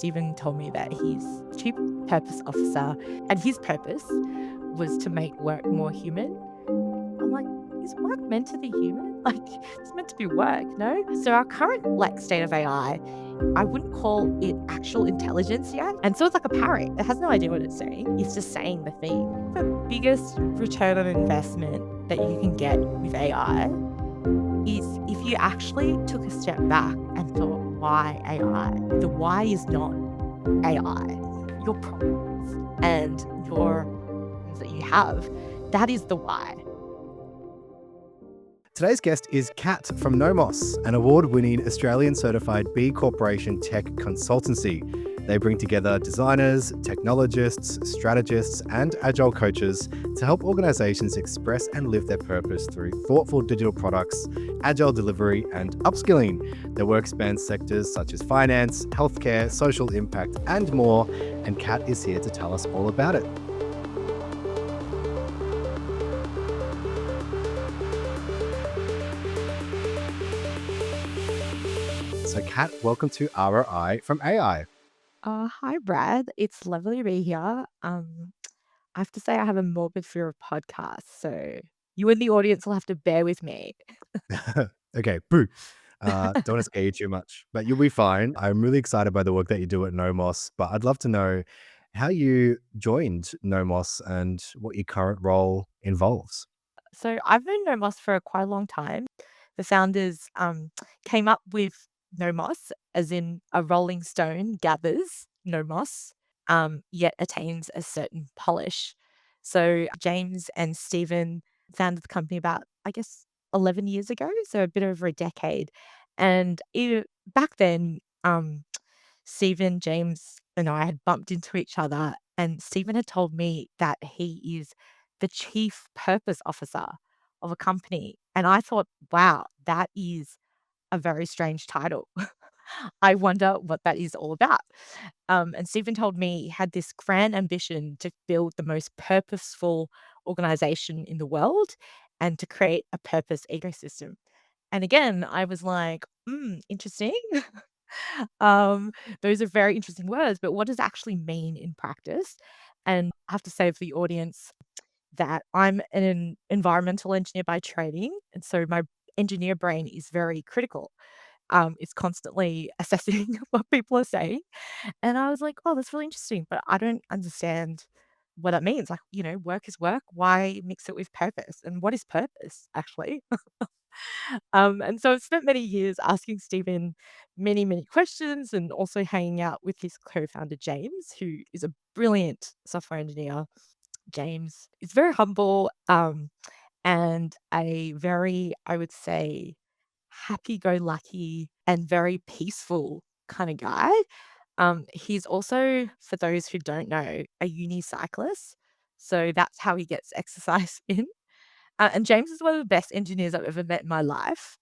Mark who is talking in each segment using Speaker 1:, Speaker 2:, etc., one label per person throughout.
Speaker 1: Stephen told me that he's Chief Purpose Officer and his purpose was to make work more human. I'm like, is work meant to be human? Like, it's meant to be work, no? So our current state of AI, I wouldn't call it actual intelligence yet. And so it's like a parrot. It has no idea what it's saying. It's just saying the thing. The biggest return on investment that you can get with AI is if you actually took a step back and thought, why AI? The why is not AI. Your problems and your problems that you have, that is the why.
Speaker 2: Today's guest is Kat from Nomos, an award-winning Australian certified B Corporation tech consultancy. They bring together designers, technologists, strategists, and agile coaches to help organizations express and live their purpose through thoughtful digital products, agile delivery, and upskilling. Their work spans sectors such as finance, healthcare, social impact, and more. And Kat is here to tell us all about it. So Kat, welcome to ROI from AI.
Speaker 1: Hi, Brad. It's lovely to be here. I have to say I have a morbid fear of podcasts, so you and the audience will have to bear with me.
Speaker 2: Okay, boo. Don't want to scare you too much, but you'll be fine. I'm really excited by the work that you do at Nomos, but I'd love to know how you joined Nomos and what your current role involves.
Speaker 1: So I've known Nomos for quite a long time. The founders came up with Nomos as in a rolling stone gathers no moss, yet attains a certain polish. So James and Stephen founded the company about, I guess, 11 years ago, so a bit over a decade. And back then, Stephen, James, and I had bumped into each other, and Stephen had told me that he is the chief purpose officer of a company. And I thought, wow, that is a very strange title. I wonder what that is all about. And Stephen told me he had this grand ambition to build the most purposeful organization in the world and to create a purpose ecosystem. And again, I was like, interesting. um, those are very interesting words, but what does it actually mean in practice? And I have to say for the audience that I'm an environmental engineer by training. And so my engineer brain is very critical. It's constantly assessing what people are saying. And I was like, oh, that's really interesting, but I don't understand what that means. Like, work is work. Why mix it with purpose? And what is purpose, actually? And so I've spent many years asking Stephen many, many questions and also hanging out with his co founder, James, who is a brilliant software engineer. James is very humble and a very, I would say, happy go lucky and very peaceful kind of guy. He's also, for those who don't know, a uni cyclist. So that's how he gets exercise in. And James is one of the best engineers I've ever met in my life.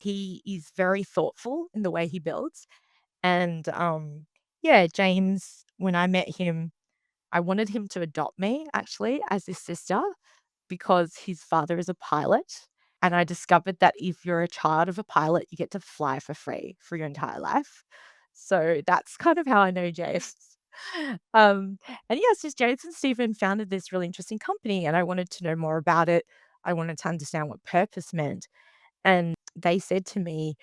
Speaker 1: He is very thoughtful in the way he builds. And yeah, James, when I met him, I wanted him to adopt me actually as his sister because his father is a pilot. And I discovered that if you're a child of a pilot, you get to fly for free for your entire life. So that's kind of how I know James. And yes, just James and Stephen founded this really interesting company, and I wanted to know more about it. I wanted to understand what purpose meant. And they said to me,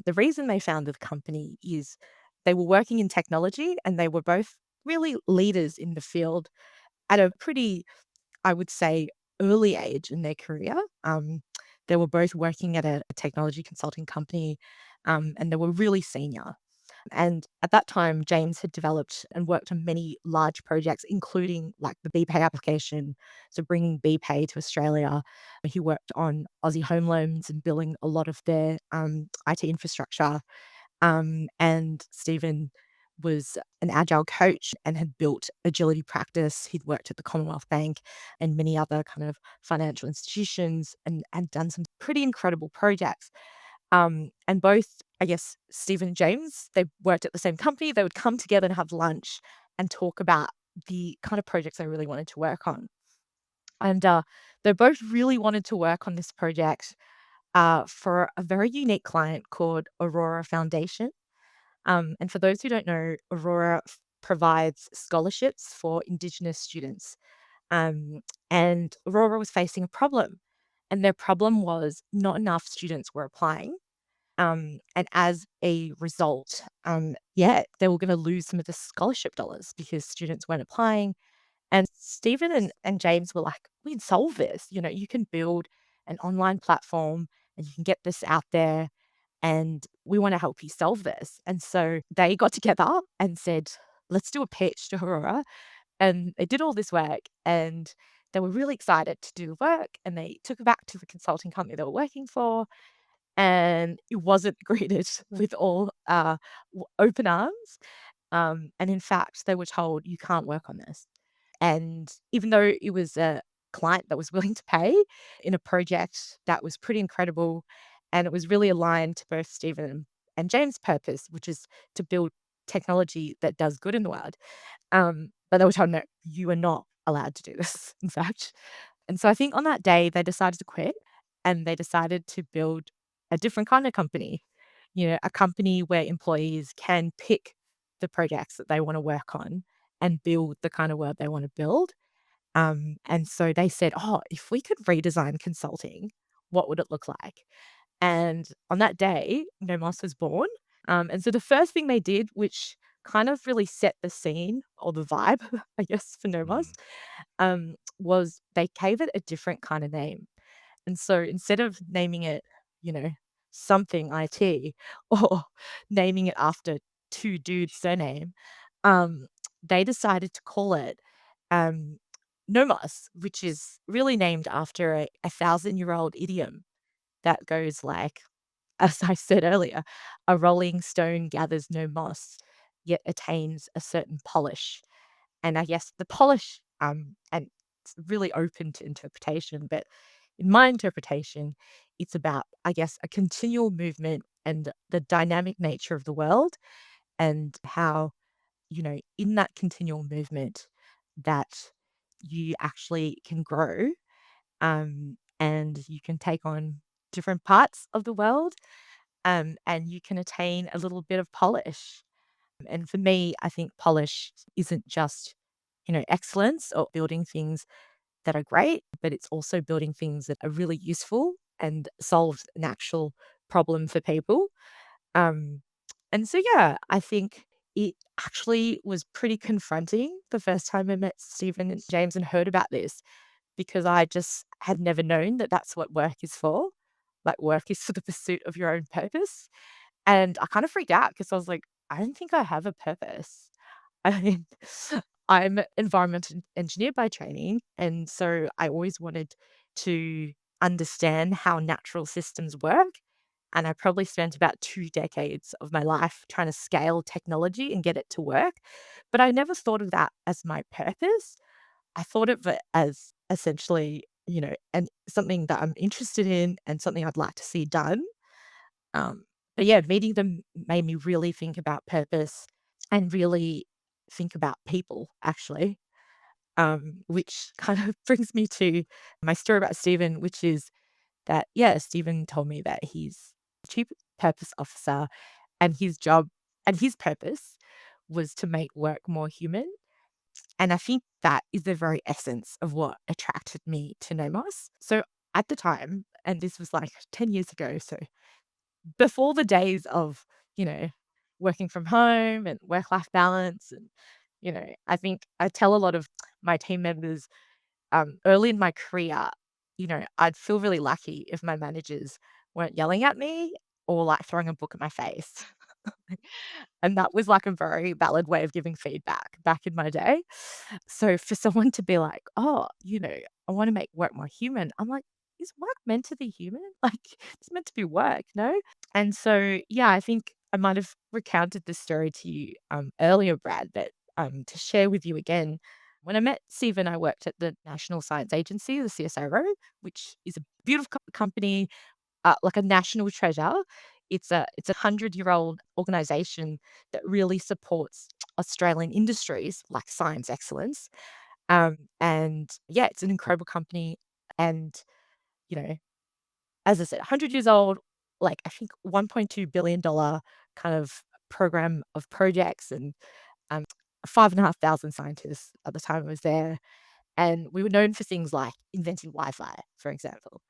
Speaker 1: the reason they founded the company is they were working in technology and they were both really leaders in the field at a pretty, I would say, early age in their career. They were both working at a technology consulting company, and they were really senior. And at that time, James had developed and worked on many large projects, including like the BPay application. So bringing BPay to Australia. He worked on Aussie home loans and building a lot of their IT infrastructure. And Stephen was an agile coach and had built agility practice. He'd worked at the Commonwealth Bank and many other kind of financial institutions and done some pretty incredible projects. And both, I guess, Stephen and James, they worked at the same company. They would come together and have lunch and talk about the kind of projects they really wanted to work on. And they both really wanted to work on this project for a very unique client called Aurora Foundation. And for those who don't know, Aurora provides scholarships for Indigenous students. Um, and Aurora was facing a problem, and their problem was not enough students were applying. And as a result, yeah, they were going to lose some of the scholarship dollars because students weren't applying. And Stephen and James were like, we can solve this. You can build an online platform and you can get this out there, and we want to help you solve this. And so they got together and said, let's do a pitch to Aurora. And they did all this work, and they were really excited to do the work, and they took it back to the consulting company they were working for, and it wasn't greeted with all open arms. And in fact, they were told, you can't work on this. And even though it was a client that was willing to pay in a project that was pretty incredible, and it was really aligned to both Stephen and James' purpose, which is to build technology that does good in the world. But they were told, no, you are not allowed to do this, in fact. And so I think on that day, they decided to quit, and they decided to build a different kind of company, a company where employees can pick the projects that they want to work on and build the kind of work they want to build. And so they said, oh, if we could redesign consulting, what would it look like? And on that day, Nomos was born. And so the first thing they did, which kind of really set the scene or the vibe, I guess, for Nomos,
Speaker 2: Mm,
Speaker 1: was they gave it a different kind of name. And so instead of naming it, you know, something IT or naming it after two dudes' surname, um, they decided to call it um, Nomos, which is really named after a thousand-year-old idiom that goes like, as I said earlier, a rolling stone gathers no moss, yet attains a certain polish. And I guess the polish, and it's really open to interpretation, but in my interpretation, it's about, I guess, a continual movement and the dynamic nature of the world, and how, in that continual movement that you actually can grow, and you can take on different parts of the world, and you can attain a little bit of polish. And for me, I think polish isn't just, excellence or building things that are great, but it's also building things that are really useful and solve an actual problem for people. Um, and so, yeah, I think it actually was pretty confronting the first time I met Stephen and James and heard about this, because I just had never known that that's what work is for. Like, work is for the pursuit of your own purpose. And I kind of freaked out because I was like, I don't think I have a purpose. I mean, I'm an environmental engineer by training. And so I always wanted to understand how natural systems work. And I probably spent about 2 decades of my life trying to scale technology and get it to work. But I never thought of that as my purpose. I thought of it as essentially, and something that I'm interested in and something I'd like to see done. But yeah, meeting them made me really think about purpose and really think about people, actually, which kind of brings me to my story about Stephen, which is that, yeah, Stephen told me that he's chief purpose officer, and his job and his purpose was to make work more human. And I think that is the very essence of what attracted me to Nomos. So at the time, and this was like 10 years ago, so before the days of, you know, working from home and work-life balance, and, I think I tell a lot of my team members, early in my career, I'd feel really lucky if my managers weren't yelling at me or, like, throwing a book at my face. And that was, like, a very valid way of giving feedback back in my day. So for someone to be like, "Oh, I wanna make work more human," I'm like, "Is work meant to be human? Like, it's meant to be work, no?" And so, yeah, I think I might have recounted this story to you, earlier, Brad, but, to share with you again, when I met Stephen, I worked at the National Science Agency, the CSIRO, which is a beautiful company, like a national treasure. It's a 100-year-old organization that really supports Australian industries like science excellence. And yeah, it's an incredible company. And, you know, as I said, 100 years old, like I think $1.2 billion kind of program of projects and um, 5,500 scientists at the time I was there. And we were known for things like inventing Wi Fi, for example.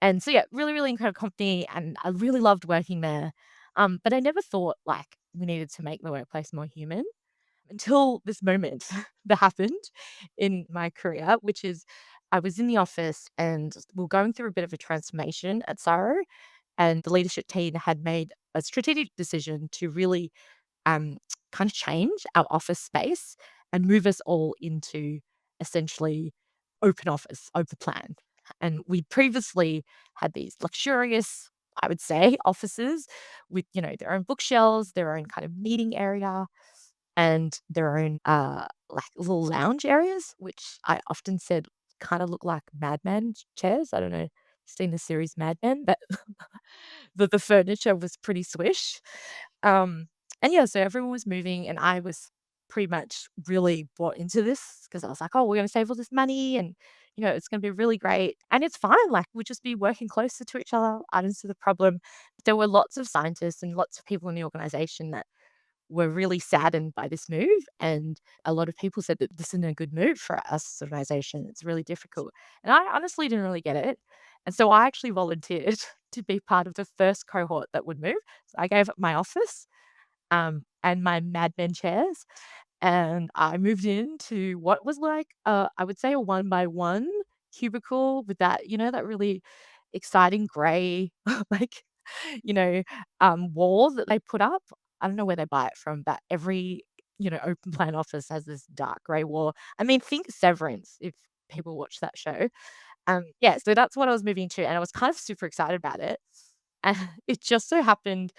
Speaker 1: And so, yeah, really, really incredible company. And I really loved working there. But I never thought like we needed to make the workplace more human until this moment that happened in my career, which is I was in the office and we are going through a bit of a transformation at Saro, and the leadership team had made a strategic decision to really um, kind of change our office space and move us all into essentially open office, open plan. And we previously had these luxurious, I would say, offices with, their own bookshelves, their own kind of meeting area, and their own like little lounge areas, which I often said kind of look like madman chairs. I don't know, seen the series Mad Men, but the furniture was pretty swish. Um, and yeah, so everyone was moving, and I was pretty much really bought into this because I was like, oh, we're going to save all this money, and it's going to be really great. And it's fine. Like, we'll just be working closer to each other. I didn't see the problem. There were lots of scientists and lots of people in the organization that were really saddened by this move. And a lot of people said that this isn't a good move for us as an organization. It's really difficult. And I honestly didn't really get it. And so I actually volunteered to be part of the first cohort that would move. So I gave up my office and my Mad Men chairs. And I moved into what was like, I would say a one by one cubicle with that, that really exciting gray, like, you know, wall that they put up. I don't know where they buy it from, but every, open plan office has this dark gray wall. I mean, think Severance if people watch that show. Yeah, so that's what I was moving to, and I was kind of super excited about it. And it just so happened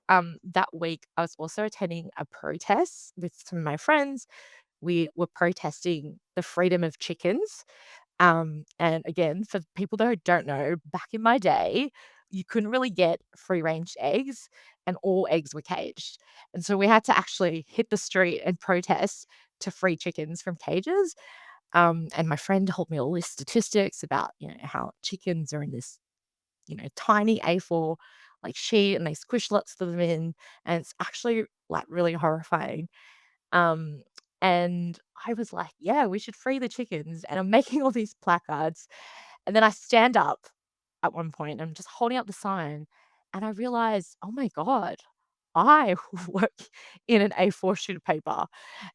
Speaker 1: that week I was also attending a protest with some of my friends. We were protesting the freedom of chickens. And again, for people that don't know, back in my day, you couldn't really get free range eggs, and all eggs were caged. And so we had to actually hit the street and protest to free chickens from cages. And my friend told me all these statistics about, how chickens are in this, tiny A4 like sheet and they squish lots of them in. And it's actually like really horrifying. Um, and I was like, yeah, we should free the chickens. And I'm making all these placards. And then I stand up at one point, I'm just holding up the sign, and I realize, oh my God, I work in an A4 sheet of paper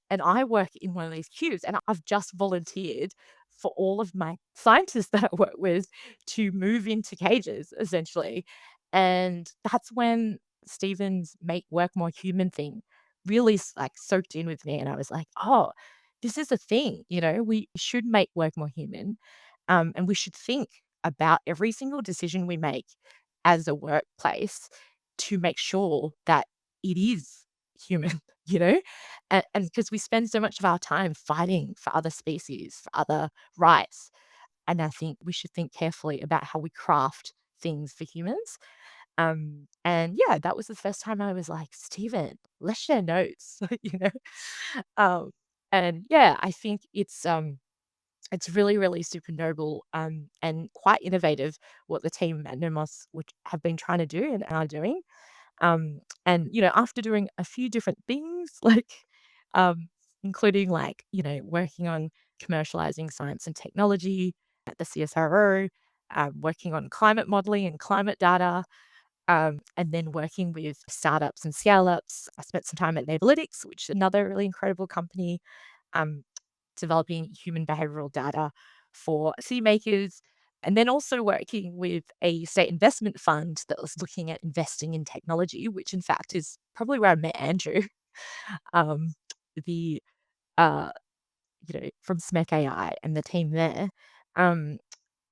Speaker 1: and I work in one of these cubes, and I've just volunteered for all of my scientists that I work with to move into cages, essentially. And that's when Stephen's make work more human thing really like soaked in with me. And I was like, oh, this is a thing, we should make work more human. And we should think about every single decision we make as a workplace to make sure that it is human, you know? And because we spend so much of our time fighting for other species, for other rights. And I think we should think carefully about how we craft things for humans. And yeah, that was the first time I was like, Stephen, let's share notes, you know? Um, and yeah, I think it's really, really super noble, and quite innovative what the team at Nomos which have been trying to do and are doing. And, after doing a few different things, like, um, including like, working on commercializing science and technology at the CSRO, working on climate modeling and climate data, and then working with startups and scale ups. I spent some time at Nadalytics, which is another really incredible company. Um, Developing human behavioral data for city makers, and then also working with a state investment fund that was looking at investing in technology, which in fact is probably where I met Andrew, um, the from SMEC AI and the team there. Um,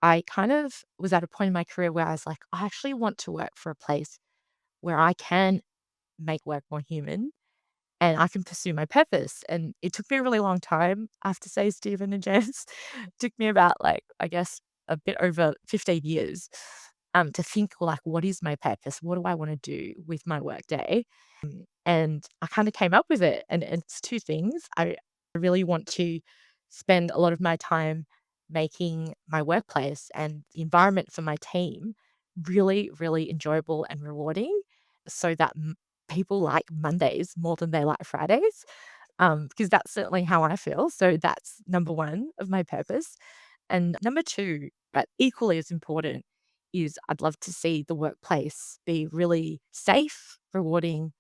Speaker 1: I kind of was at a point in my career where I was like, I actually want to work for a place where I can make work more human and I can pursue my purpose. And it took me a really long time, I have to say, Stephen and Jess. It took me about like, I guess, a bit over 15 years to think like, what is my purpose? What do I want to do with my work day? And I kind of came up with it. And it's two things. I really want to spend a lot of my time making my workplace and the environment for my team really, really enjoyable and rewarding so that people like Mondays more than they like Fridays, because that's certainly how I feel. So that's number one of my purpose. And number two, but equally as important, is I'd love to see the workplace be really safe, rewarding,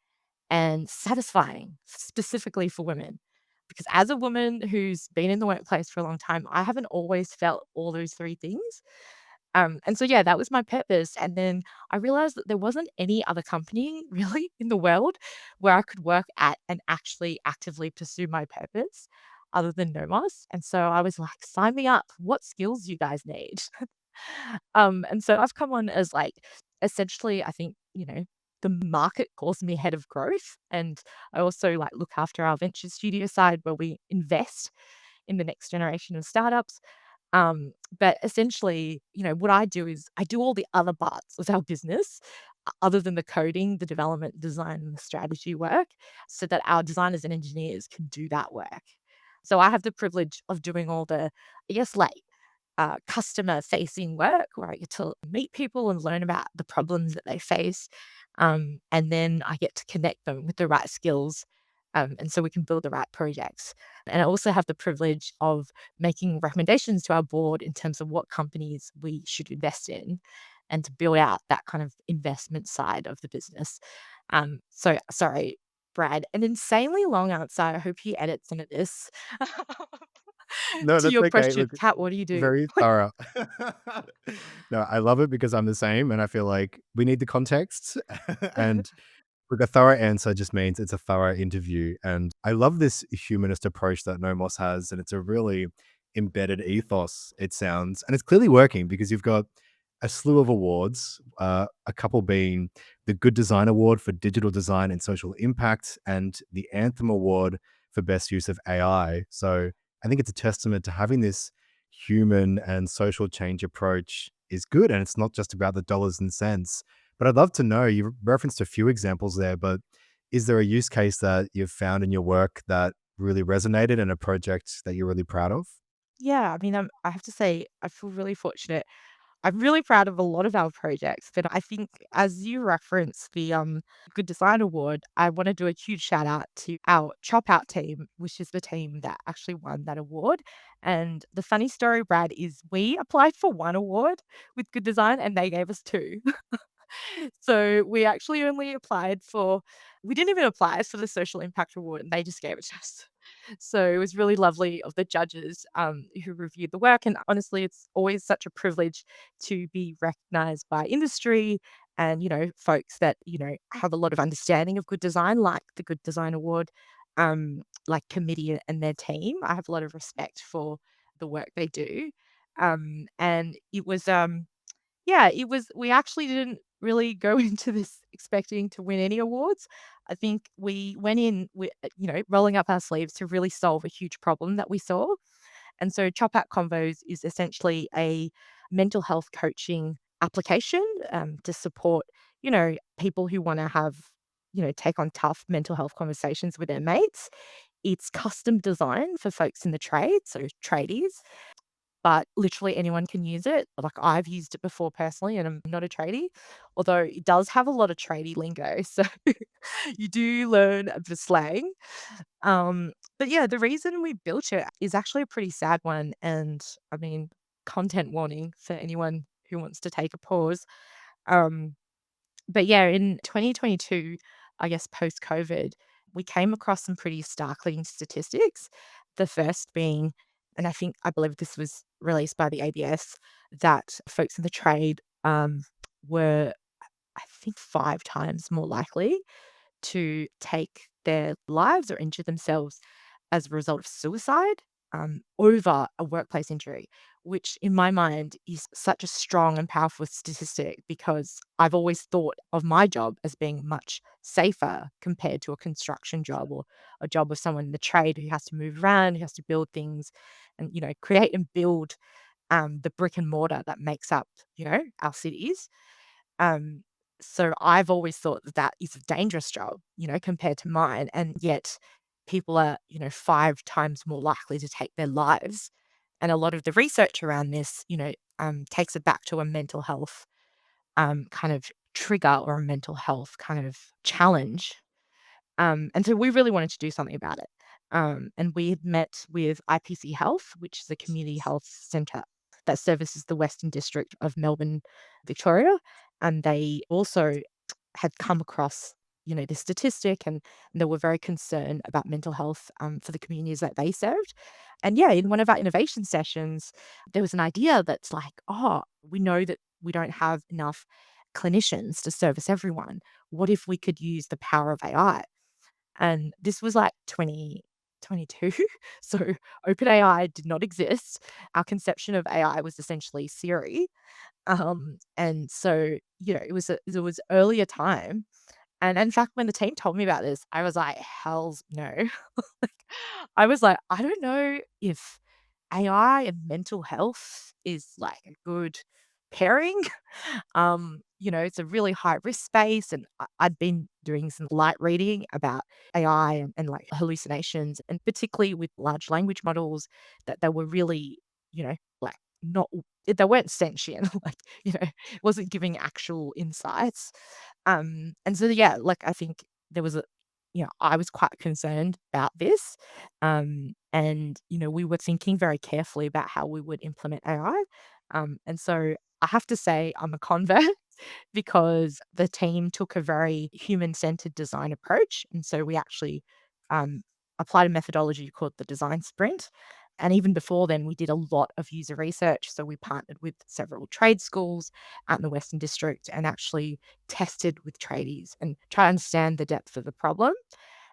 Speaker 1: and satisfying, specifically for women. Because as a woman who's been in the workplace for a long time, I haven't always felt all those three things. And so, yeah, that was my purpose. And then I realized that there wasn't any other company really in the world where I could work at and actually actively pursue my purpose other than Nomos. And so I was like, sign me up. What skills you guys need? And so I've come on as like essentially, I think, the market calls me head of growth. And I also like look after our venture studio side where we invest in the next generation of startups. But essentially, what I do is I do all the other parts of our business other than the coding, the development, design, and the strategy work so that our designers and engineers can do that work. So I have the privilege of doing all the, I guess, like customer facing work where I get to meet people and learn about the problems that they face. And then I get to connect them with the right skills. And so we can build the right projects. And I also have the privilege of making recommendations to our board in terms of what companies we should invest in and to build out that kind of investment side of the business. So sorry, Brad, an insanely long answer. I hope he edits some of this.
Speaker 2: No,
Speaker 1: To
Speaker 2: that's
Speaker 1: your
Speaker 2: okay.
Speaker 1: question,
Speaker 2: Look,
Speaker 1: Kat, what do you do?
Speaker 2: very thorough. No, I love it because I'm the same, and I feel like we need the context. And look, a thorough answer just means it's a thorough interview. And I love this humanist approach that Nomos has. And it's a really embedded ethos, it sounds. And it's clearly working because you've got a slew of awards, a couple being the Good Design Award for Digital Design and Social Impact, and the Anthem Award for Best Use of AI. So I think it's a testament to having this human and social change approach is good. And it's not just about the dollars and cents. But I'd love to know, you referenced a few examples there, but is there a use case that you've found in your work that really resonated and a project that you're really proud of?
Speaker 1: Yeah, I mean, I have to say, I feel really fortunate. I'm really proud of a lot of our projects, but I think as you referenced the Good Design Award, I want to do a huge shout out to our Chop Out team, which is the team that actually won that award. And the funny story, Brad, is we applied for one award with Good Design and they gave us two. So we actually only applied for we didn't even apply for the social impact award and they just gave it to us. So it was really lovely of the judges who reviewed the work. And honestly, it's always such a privilege to be recognized by industry and, folks that, have a lot of understanding of good design, like the Good Design Award, like committee and their team. I have a lot of respect for the work they do. And it was yeah, it was we actually didn't really go into this expecting to win any awards. I think we went in with, rolling up our sleeves to really solve a huge problem that we saw. And so Chop Out Convos is essentially a mental health coaching application to support, people who want to have, take on tough mental health conversations with their mates. It's custom designed for folks in the trade, so tradies, but literally anyone can use it. Like, I've used it before personally, and I'm not a tradie, although it does have a lot of tradie lingo, so you do learn the slang. But yeah, the reason we built it is actually a pretty sad one, and I mean, content warning for anyone who wants to take a pause. Um but yeah, in 2022, I guess post-COVID, we came across some pretty startling statistics. The first being, and I believe this was released by the ABS, that folks in the trade were, I think, 5 times more likely to take their lives or injure themselves as a result of suicide over a workplace injury, which in my mind is such a strong and powerful statistic because I've always thought of my job as being much safer compared to a construction job or a job of someone in the trade who has to move around, who has to build things and, create and build the brick and mortar that makes up, our cities. Um, so I've always thought that that is a dangerous job, compared to mine. And yet people are, 5 times more likely to take their lives. And a lot of the research around this, takes it back to a mental health kind of trigger or a mental health kind of challenge. And so we really wanted to do something about it. And we had met with IPC Health, which is a community health centre that services the Western District of Melbourne, Victoria. And they also had come across, this statistic, and they were very concerned about mental health for the communities that they served. And yeah, in one of our innovation sessions, there was an idea that's like, oh, we know that we don't have enough clinicians to service everyone. What if we could use the power of AI? And this was like 2022. So OpenAI did not exist. Our conception of AI was essentially Siri. And so, it was earlier time. And in fact, when the team told me about this, I was like, "Hells no." Like, I was like, "I don't know if AI and mental health is like a good pairing." It's a really high risk space, and I'd been doing some light reading about AI and like hallucinations, and particularly with large language models, that they were really, like not they weren't sentient, like, wasn't giving actual insights. And so yeah, like I think there was I was quite concerned about this. And we were thinking very carefully about how we would implement AI. And so I have to say I'm a convert because the team took a very human-centered design approach, and so we actually, um, applied a methodology called the design sprint. And even before then, we did a lot of user research, so we partnered with several trade schools out in the Western District and actually tested with tradies and try to understand the depth of the problem.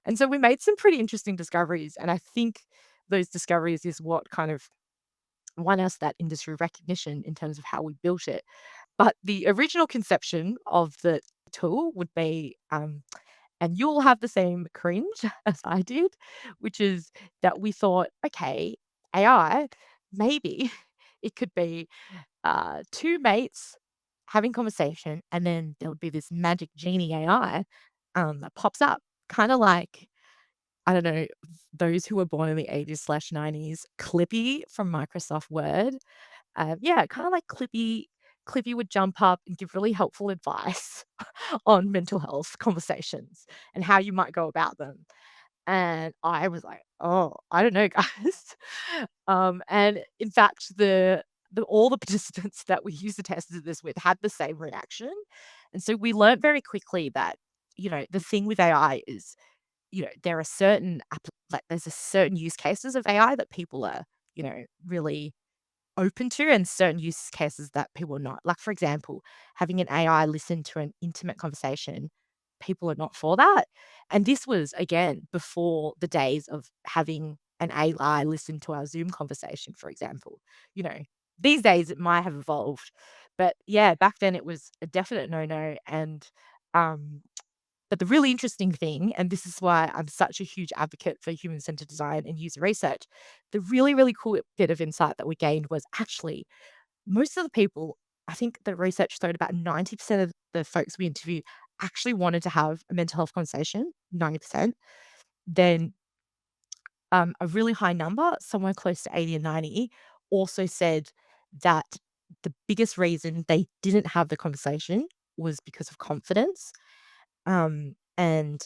Speaker 1: And so we made some pretty interesting discoveries, and I think those discoveries is what kind of won us that industry recognition in terms of how we built it. But the original conception of the tool would be, and you'll have the same cringe as I did, which is that we thought, okay, AI, maybe it could be two mates having conversation, and then there would be this magic genie AI that pops up, kind of like, I don't know, those who were born in the 80s slash 90s, Clippy from Microsoft Word. Yeah, kinda like Clippy would jump up and give really helpful advice on mental health conversations and how you might go about them. And I was like, "Oh, I don't know, guys." And in fact, the all the participants that we used to test this with had the same reaction. And so we learned very quickly that, the thing with AI is, there are certain like, there's a certain use cases of AI that people are, really open to, and certain use cases that people are not. Like, for example, having an AI listen to an intimate conversation, people are not for that. And this was, again, before the days of having an AI listen to our Zoom conversation, for example. You know, these days it might have evolved. But yeah, back then it was a definite no-no. And um, but the really interesting thing, and this is why I'm such a huge advocate for human-centered design and user research, the really, really cool bit of insight that we gained was actually most of the people, I think the research showed about 90% of the folks we interviewed actually wanted to have a mental health conversation, 90%. Then a really high number, somewhere close to 80 and 90, also said that the biggest reason they didn't have the conversation was because of confidence. And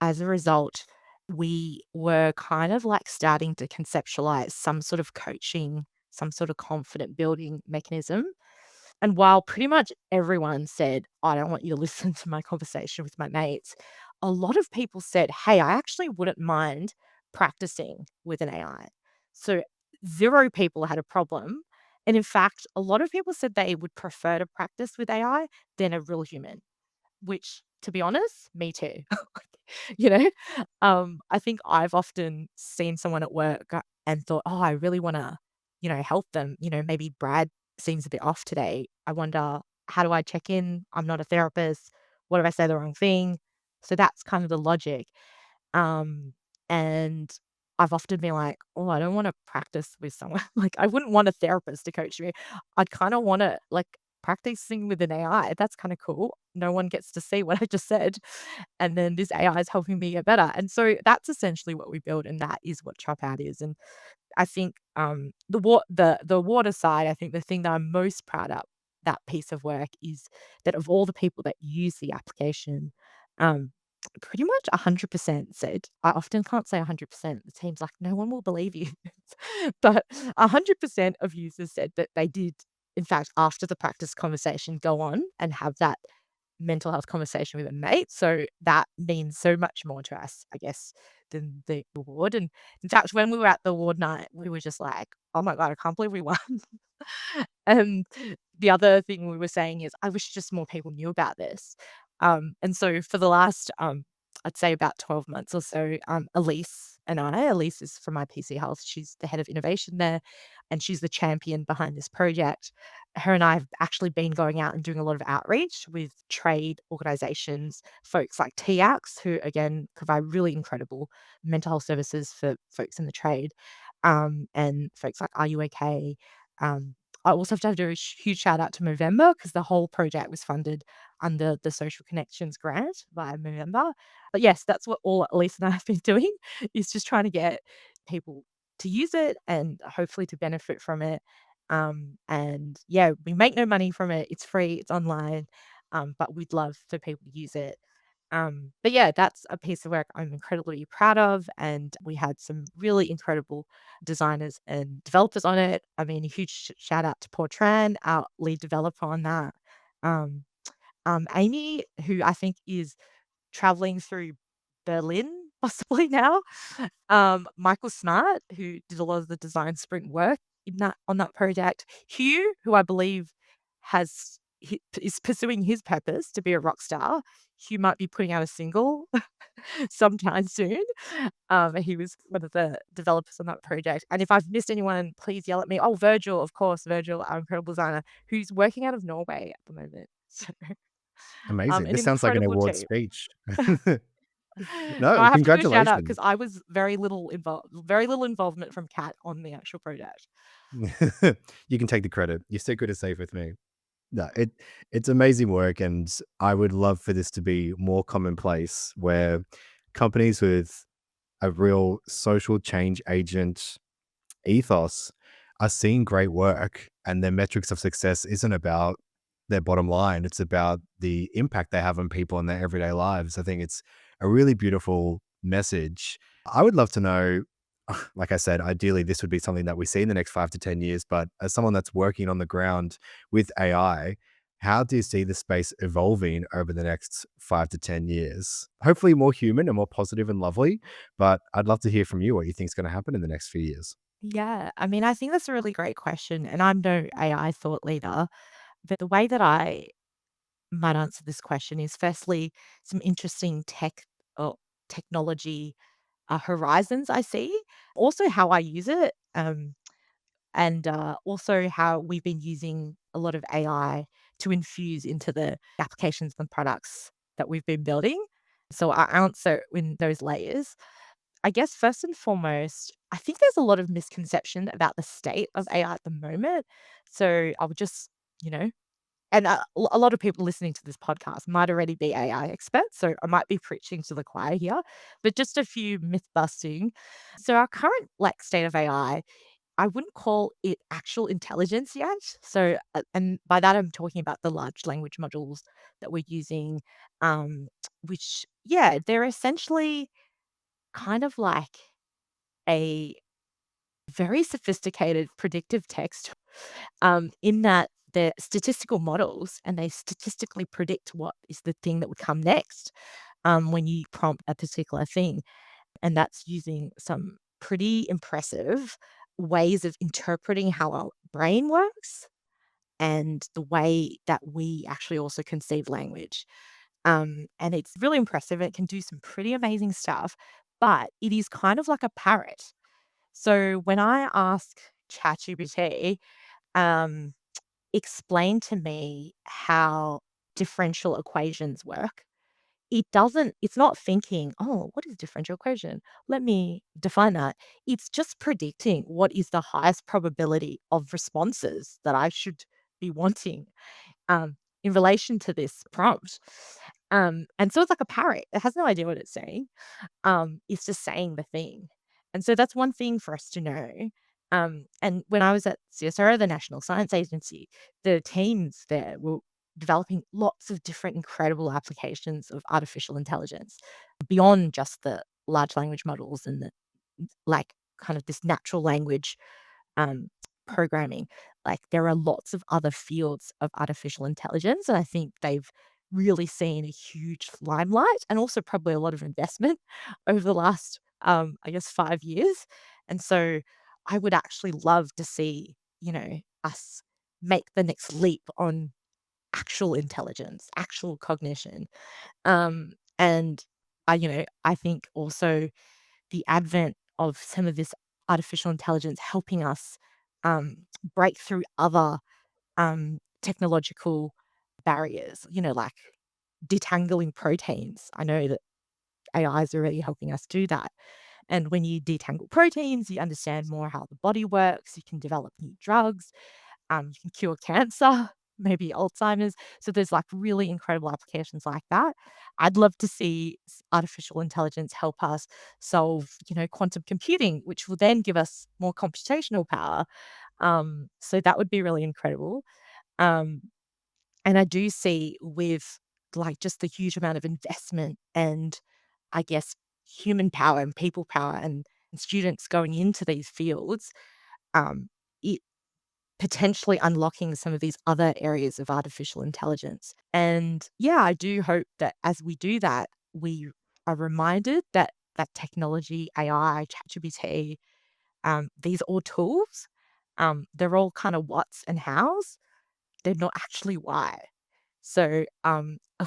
Speaker 1: as a result, we were kind of like starting to conceptualize some sort of coaching, some sort of confident building mechanism. And while pretty much everyone said, I don't want you to listen to my conversation with my mates, a lot of people said, hey, I actually wouldn't mind practicing with an AI. So zero people had a problem. And in fact, a lot of people said they would prefer to practice with AI than a real human, which, to be honest, me too. You know? I think I've often seen someone at work and thought, "Oh, I really wanna, help them." Maybe Brad seems a bit off today. I wonder, how do I check in? I'm not a therapist. What if I say the wrong thing? So that's kind of the logic. Um, and I've often been like, "Oh, I don't wanna practice with someone." Like, I wouldn't want a therapist to coach me. I'd kinda wanna, like, practicing with an AI. That's kinda cool. No one gets to see what I just said, and then this AI is helping me get better. And so that's essentially what we build, and that is what Dropout is. And I think, the water side, I think the thing that I'm most proud of that piece of work is that of all the people that use the application, um, pretty much 100% said, I often can't say 100%. The team's like, no one will believe you. But 100% of users said that they did, in fact, after the practice conversation, go on and have that mental health conversation with a mate. So that means so much more to us, I guess, than the award. And in fact, when we were at the award night, we were just like, oh my God, I can't believe we won. And the other thing we were saying is, I wish just more people knew about this. And so for the last, I'd say about 12 months or so, Elise is from my PC Health. She's the head of innovation there, and she's the champion behind this project. Her and I have actually been going out and doing a lot of outreach with trade organizations, folks like TAX, who again provide really incredible mental health services for folks in the trade, and folks like Are You OK? Um, I also have to do a huge shout out to Movember because the whole project was funded under the Social Connections grant by Movember. But yes, that's what all Elise and I have been doing is just trying to get people to use it and hopefully to benefit from it. And yeah, we make no money from it. It's free, it's online, but we'd love for people to use it. But yeah, that's a piece of work I'm incredibly proud of. And we had some really incredible designers and developers on it. I mean, a huge shout out to Paul Tran, our lead developer on that. Um, Amy, who I think is traveling through Berlin possibly now. Michael Smart, who did a lot of the design sprint work in that on that project. Hugh, who I believe is pursuing his purpose to be a rock star. Hugh might be putting out a single sometime soon. He was one of the developers on that project. And if I've missed anyone, please yell at me. Oh, Virgil, of course, Virgil, our incredible designer, who's working out of Norway at the moment. So,
Speaker 2: Amazing.
Speaker 1: an
Speaker 2: This sounds like an
Speaker 1: incredible
Speaker 2: award
Speaker 1: team.
Speaker 2: speech.
Speaker 1: No,
Speaker 2: No,
Speaker 1: I have to do a shout out because
Speaker 2: congratulations.
Speaker 1: I was very little involvement from Kat on the actual project.
Speaker 2: You can take the credit. Your secret is safe with me. No, it's amazing work, and I would love for this to be more commonplace where companies with a real social change agent ethos are seeing great work, and their metrics of success isn't about their bottom line. It's about the impact they have on people in their everyday lives. I think it's a really beautiful message. I would love to know, like I said, ideally, this would be something that we see in the next 5 to 10 years. But as someone that's working on the ground with AI, how do you see the space evolving over the next 5 to 10 years? Hopefully, more human and more positive and lovely. But I'd love to hear from you what you think is going to happen in the next few years.
Speaker 1: Yeah, I mean, I think that's a really great question, and I'm no AI thought leader, but the way that I might answer this question is firstly some interesting or technology horizons I see, also how I use it. And also how we've been using a lot of AI to infuse into the applications and products that we've been building. So I answer in those layers. I guess first and foremost, I think there's a lot of misconception about the state of AI at the moment. So I would just, you know, and a lot of people listening to this podcast might already be AI experts, so I might be preaching to the choir here, but just a few myth busting. So our current like state of I wouldn't call it actual intelligence yet. So, and by that I'm talking about the large language modules that we're using, which, yeah, they're essentially kind of like a very sophisticated predictive text, in that they're statistical models and they statistically predict what is the thing that would come next, when you prompt a particular thing. And that's using some pretty impressive ways of interpreting how our brain works and the way that we actually also conceive language. And it's really impressive. It can do some pretty amazing stuff, but it is kind of like a parrot. So when I ask ChatGPT, um, explain to me how differential equations work, it's not thinking, "Oh, what is differential equation? Let me define that." It's just predicting what is the highest probability of responses that I should be wanting, in relation to this prompt. And so it's like a parrot. It has no idea what it's saying. It's just saying the thing. And so that's one thing for us to know. And when I was at CSIRO, the National Science Agency, the teams there were developing lots of different incredible applications of artificial intelligence beyond just the large language models and the like kind of this natural language um, programming. Like there are lots of other fields of artificial intelligence, and I think they've really seen a huge limelight and also probably a lot of investment over the last, I guess, 5 years. And so I would actually love to see, us make the next leap on actual intelligence, actual cognition. And I think also the advent of some of this artificial intelligence helping us um, break through other technological barriers, like detangling proteins. I know that AI is already helping us do that. And when you detangle proteins, you understand more how the body works. You can develop new drugs. You can cure cancer, maybe Alzheimer's. So there's like really incredible applications like that. I'd love to see artificial intelligence help us solve, quantum computing, which will then give us more computational power. So that would be really incredible. Um, and I do see with like just the huge amount of investment and I guess human power and people power and students going into these fields, um, it potentially unlocking some of these other areas of artificial intelligence. And yeah, I do hope that as we do that, we are reminded that technology, AI, ChatGPT, these are all tools. They're all kind of what's and how's. They're not actually why. So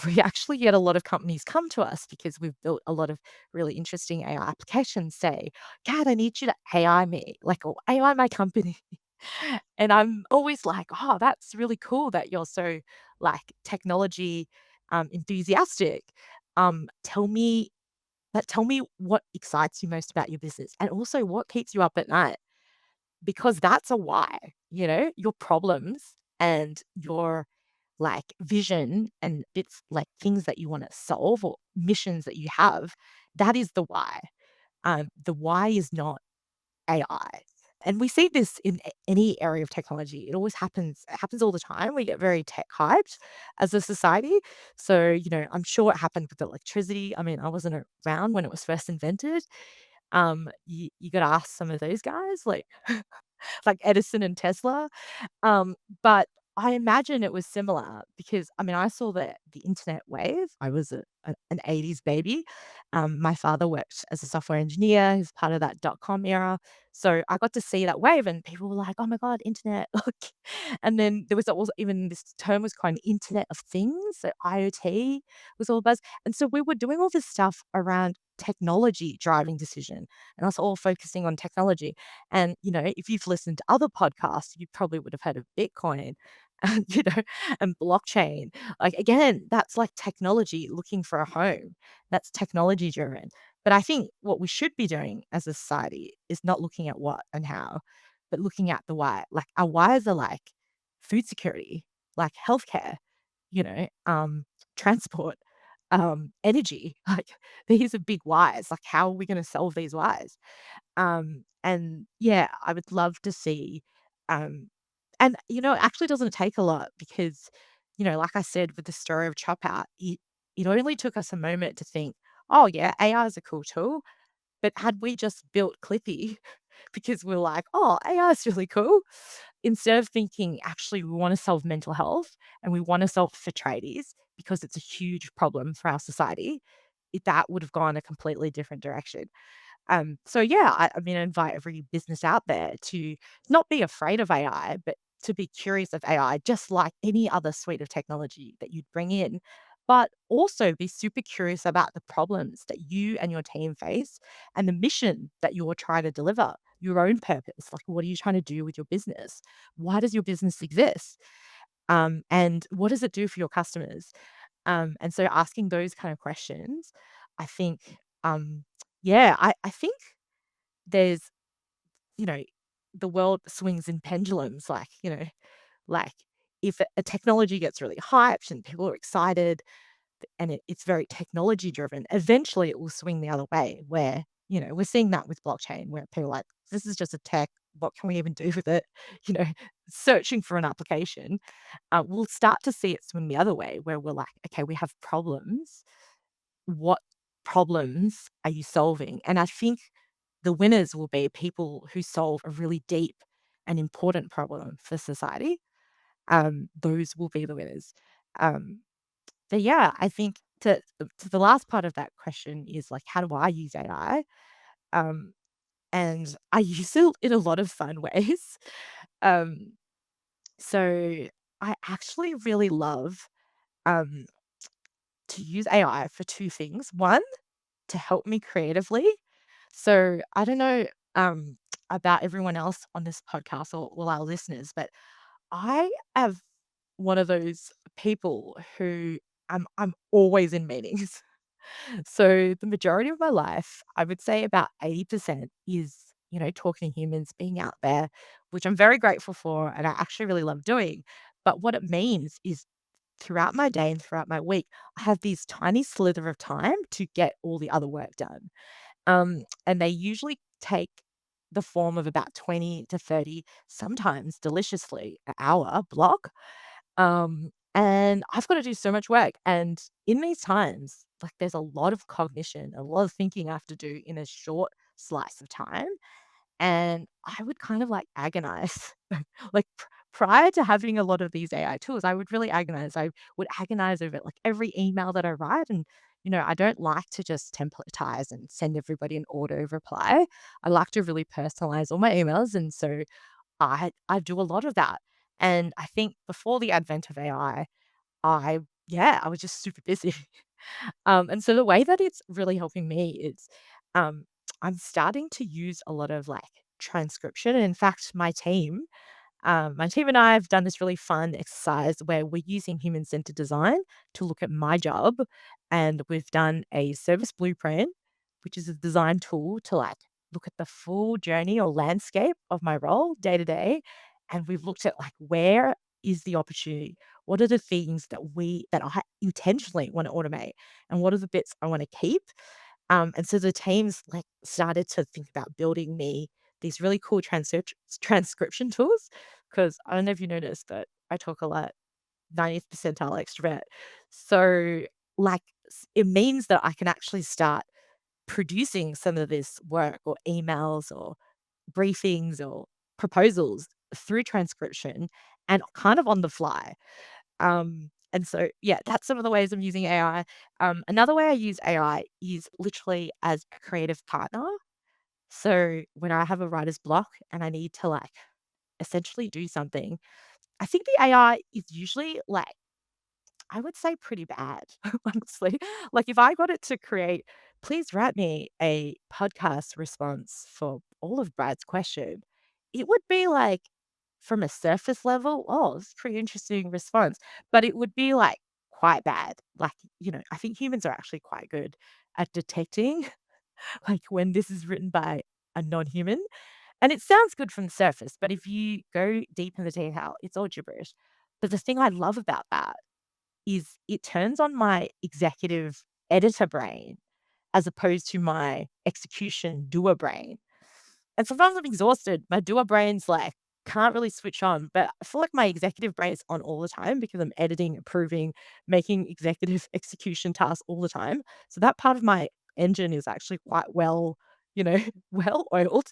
Speaker 1: we actually get a lot of companies come to us because we've built a lot of really interesting AI applications. Say, "Gad, I need you to AI me, like, or AI my company." And I'm always like, "Oh, that's really cool that you're so, like, technology, enthusiastic. Tell me tell me what excites you most about your business, and also what keeps you up at night." Because that's a why, your problems and your, like, vision and it's, like, things that you wanna solve or missions that you have, that is the why. The why is not AI. And we see this in any area of technology. It always happens. It happens all the time. We get very tech hyped as a society. So, I'm sure it happened with electricity. I mean, I wasn't around when it was first invented. You got to ask some of those guys, like Edison and Tesla. But I imagine it was similar because, I mean, I saw the internet wave. I was an 80s baby. My father worked as a software engineer. He's part of that dot-com era. So I got to see that wave and people were like, "Oh my God, internet." Look. And then there was also even this term was coined Internet of Things. So IoT was all buzz. And so we were doing all this stuff around technology driving decision and us all focusing on technology. And, if you've listened to other podcasts, you probably would have heard of Bitcoin and, and blockchain. Like, again, that's like technology looking for a home. That's technology driven. But I think what we should be doing as a society is not looking at what and how, but looking at the why. Like, our whys are like food security, like healthcare, transport, energy. Like, these are big whys. Like, how are we going to solve these whys? And yeah, I would love to see, um, and it actually doesn't take a lot because, like I said with the story of Chop Out, it only took us a moment to think, oh yeah, AI is a cool tool. But had we just built Clippy because we're like, oh, AI is really cool, instead of thinking, actually, we want to solve mental health and we want to solve for tradies because it's a huge problem for our society, that would have gone a completely different direction. So yeah, I mean, I invite every business out there to not be afraid of AI, but to be curious of AI, just like any other suite of technology that you'd bring in, but also be super curious about the problems that you and your team face and the mission that you're trying to deliver, your own purpose. Like, what are you trying to do with your business? Why does your business exist? And what does it do for your customers? And so asking those kind of questions, I think, yeah, I think there's, you know, the world swings in pendulums, like if a technology gets really hyped and people are excited and it's very technology driven, eventually it will swing the other way where, we're seeing that with blockchain where people are like, this is just a tech. what can we even do with it? You know, searching for an application, we'll start to see it swing the other way where we're like, okay, we have problems. What problems are you solving? And I think the winners will be people who solve a really deep and important problem for society. Those will be the winners. Um, but yeah, I think to the last part of that question is like, how do I use AI? Um, and I use it in a lot of fun ways. Um, so I actually really love um, to use AI for two things. One, to help me creatively. So I don't know um, about everyone else on this podcast or all our listeners, but I have one of those people who I'm always in meetings. So the majority of my life, I would say about 80% is, talking to humans, being out there, which I'm very grateful for and I actually really love doing. But what it means is throughout my day and throughout my week, I have these tiny slither of time to get all the other work done. And they usually take the form of about 20 to 30, sometimes deliciously, an hour block. And I've got to do so much work. And in these times, like there's a lot of cognition, a lot of thinking I have to do in a short slice of time. And I would kind of like agonize. Like prior to having a lot of these AI tools, I would really agonize. I would agonize over like every email that I write. And, I don't like to just templatize and send everybody an auto reply. I like to really personalize all my emails. And so I do a lot of that. And I think before the advent of AI, I was just super busy. And so the way that it's really helping me is um, I'm starting to use a lot of like transcription. In fact, my team and I have done this really fun exercise where we're using human centered design to look at my job. And we've done a service blueprint, which is a design tool to like look at the full journey or landscape of my role day to day. And we've looked at like where is the opportunity? What are the things that I intentionally want to automate? And what are the bits I want to keep? And so the teams like started to think about building me these really cool transcription tools because I don't know if you noticed that I talk a lot, 90th percentile extrovert. So like it means that I can actually start producing some of this work or emails or briefings or proposals through transcription and kind of on the fly. And so, yeah, that's some of the ways I'm using AI. Another way I use AI is literally as a creative partner. So when I have a writer's block and I need to like essentially do something, I think the AI is usually like, I would say pretty bad, honestly. Like if I got it to create, please write me a podcast response for all of Brad's question, it would be like from a surface level, oh, it's a pretty interesting response. But it would be like quite bad. Like, I think humans are actually quite good at detecting like when this is written by a non-human. And it sounds good from the surface, but if you go deep in the detail, it's all gibberish. But the thing I love about that is it turns on my executive editor brain as opposed to my execution doer brain. And sometimes I'm exhausted. My doer brain's like, can't really switch on, but I feel like my executive brain is on all the time because I'm editing, approving, making executive execution tasks all the time. So that part of my engine is actually quite well, well oiled.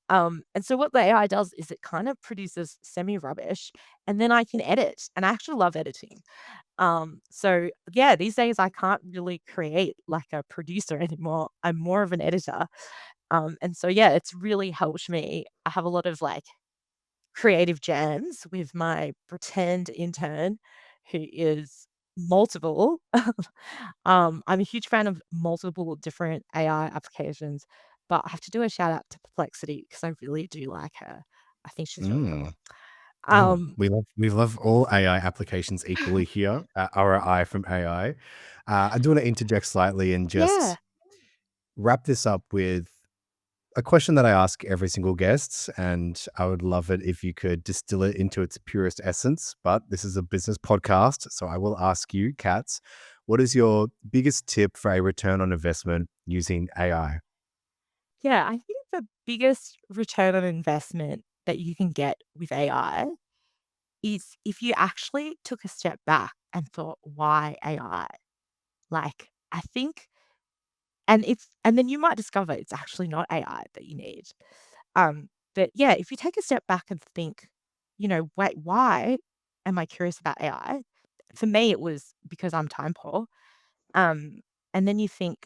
Speaker 1: And so what the AI does is it kind of produces semi rubbish and then I can edit. And I actually love editing. So yeah, these days I can't really create like a producer anymore. I'm more of an editor. And so yeah, it's really helped me. I have a lot of like creative jams with my pretend intern who is multiple. I'm a huge fan of multiple different AI applications, but I have to do a shout out to Perplexity because I really do like her. I think she's really cool.
Speaker 2: Mm. Oh,
Speaker 1: Um,
Speaker 2: we love all AI applications equally here at ROI from AI. I do want to interject slightly and
Speaker 1: yeah.
Speaker 2: just wrap this up with a question that I ask every single guest, and I would love it if you could distill it into its purest essence. But this is a business podcast, so I will ask you, Katz, what is your biggest tip for a return on investment using AI?
Speaker 1: Yeah, I think the biggest return on investment that you can get with AI is if you actually took a step back and thought, why AI? Like, I think, and then you might discover it's actually not AI that you need. But yeah, if you take a step back and think, wait, why am I curious about AI? For me, it was because I'm time poor. Um, and then you think,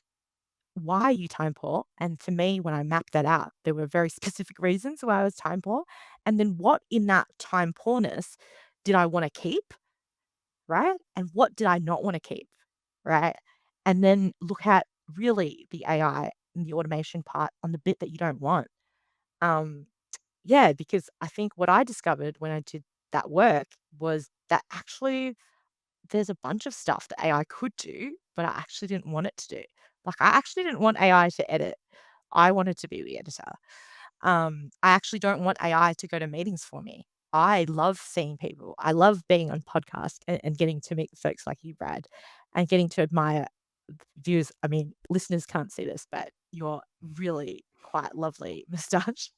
Speaker 1: why are you time poor? And for me, when I mapped that out, there were very specific reasons why I was time poor. And then what in that time poorness did I want to keep? Right? And what did I not want to keep? Right? And then look at really the AI and the automation part on the bit that you don't want. Um, yeah, because I think what I discovered when I did that work was that actually there's a bunch of stuff that AI could do, but I actually didn't want it to do. Like, I actually didn't want AI to edit. I wanted to be the editor. I actually don't want AI to go to meetings for me. I love seeing people. I love being on podcasts and getting to meet folks like you, Brad, and getting to admire views. I mean, listeners can't see this, but you're really quite lovely moustache.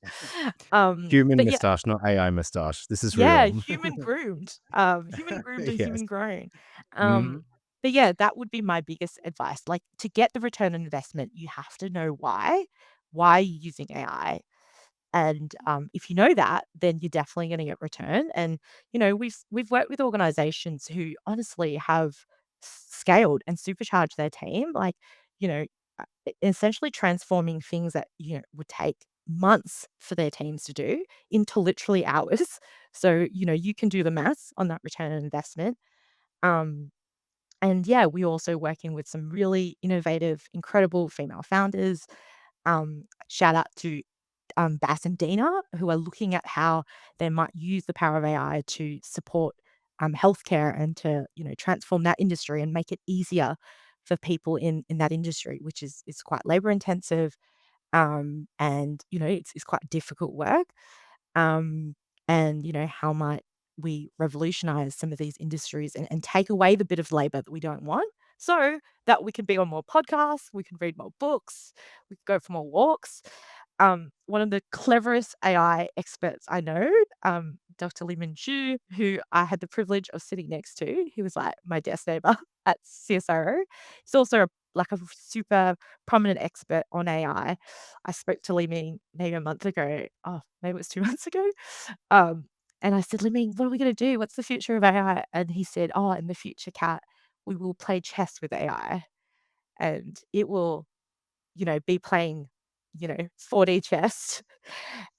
Speaker 2: Human
Speaker 1: But yeah,
Speaker 2: moustache, not AI moustache. This is
Speaker 1: yeah,
Speaker 2: real.
Speaker 1: human groomed and
Speaker 2: Yes.
Speaker 1: human grown.
Speaker 2: Mhm.
Speaker 1: But yeah, that would be my biggest advice. Like, to get the return on investment, you have to know why. Why are you using AI? And if you know that, then you're definitely going to get return. And we've worked with organizations who honestly have scaled and supercharged their team, like you know, essentially transforming things that would take months for their teams to do into literally hours. So you can do the maths on that return on investment. Um, and yeah, we also working with some really innovative, incredible female founders. Shout out to Bass and Dina, who are looking at how they might use the power of AI to support healthcare and to transform that industry and make it easier for people in that industry, which is quite labor intensive, and it's quite difficult work. Um, and how might we revolutionize some of these industries and take away the bit of labor that we don't want, so that we can be on more podcasts, we can read more books, we can go for more walks. One of the cleverest AI experts I know, Dr. Li Minju, who I had the privilege of sitting next to, he was like my desk neighbor at CSIRO. He's also like a super prominent expert on AI. I spoke to Li Ming maybe a month ago. Oh, maybe it was 2 months ago. Um, and I said, Li Ming, what are we going to do? What's the future of AI? And he said, oh, in the future, Kat, we will play chess with AI, and it will be playing, 4D chess,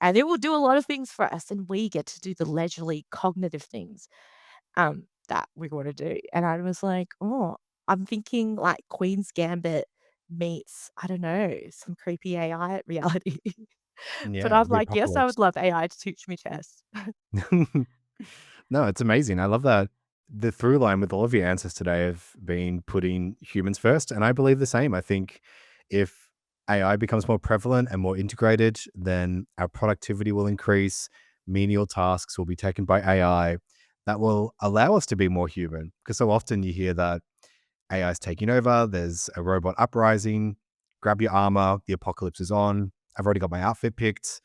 Speaker 1: and it will do a lot of things for us, and we get to do the leisurely cognitive things, that we wanna do. And I was like, "Oh, I'm thinking like Queen's Gambit meets, I don't know, some creepy AI reality." But
Speaker 2: Yeah,
Speaker 1: I'm
Speaker 2: the
Speaker 1: like, "Yes, I
Speaker 2: apocalypse.
Speaker 1: would love AI to teach me chess."
Speaker 2: No, it's amazing. I love that the through line with all of your answers today have been putting humans first. And I believe the same. I think if AI becomes more prevalent and more integrated, then our productivity will increase. Menial tasks will be taken by AI. That will allow us to be more human. Because so often you hear that AI is taking over, there's a robot uprising, grab your armor, the apocalypse is on. I've already got my outfit picked.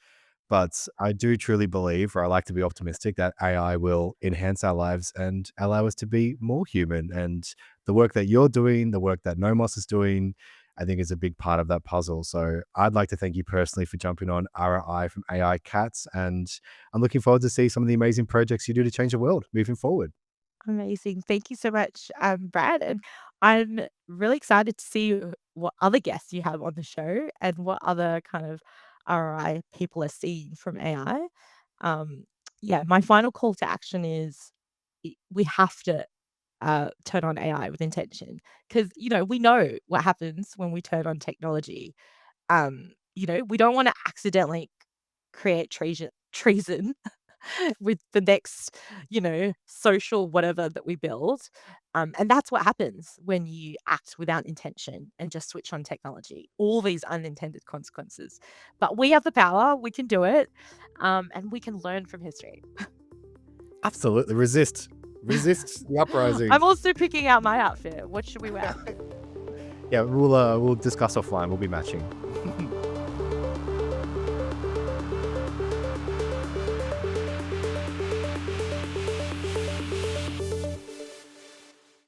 Speaker 2: But I do truly believe, or I like to be optimistic, that AI will enhance our lives and allow us to be more human. And the work that you're doing, the work that Nomos is doing, I think is a big part of that puzzle. So I'd like to thank you personally for jumping on ROI from AI Cats. And I'm looking forward to see some of the amazing projects you do to change the world moving forward.
Speaker 1: Amazing. Thank you so much, Brad. And I'm really excited to see what other guests you have on the show and what other kind of ROI people are seeing from AI. Um, yeah, my final call to action is we have to turn on AI with intention, because, we know what happens when we turn on technology. We don't want to accidentally create treason with the next, social whatever that we build. And that's what happens when you act without intention and just switch on technology, all these unintended consequences. But we have the power, we can do it, and we can learn from history.
Speaker 2: Absolutely. Resist. Resist the uprising.
Speaker 1: I'm also picking out my outfit. What should we wear?
Speaker 2: Yeah, we'll discuss offline. We'll be matching.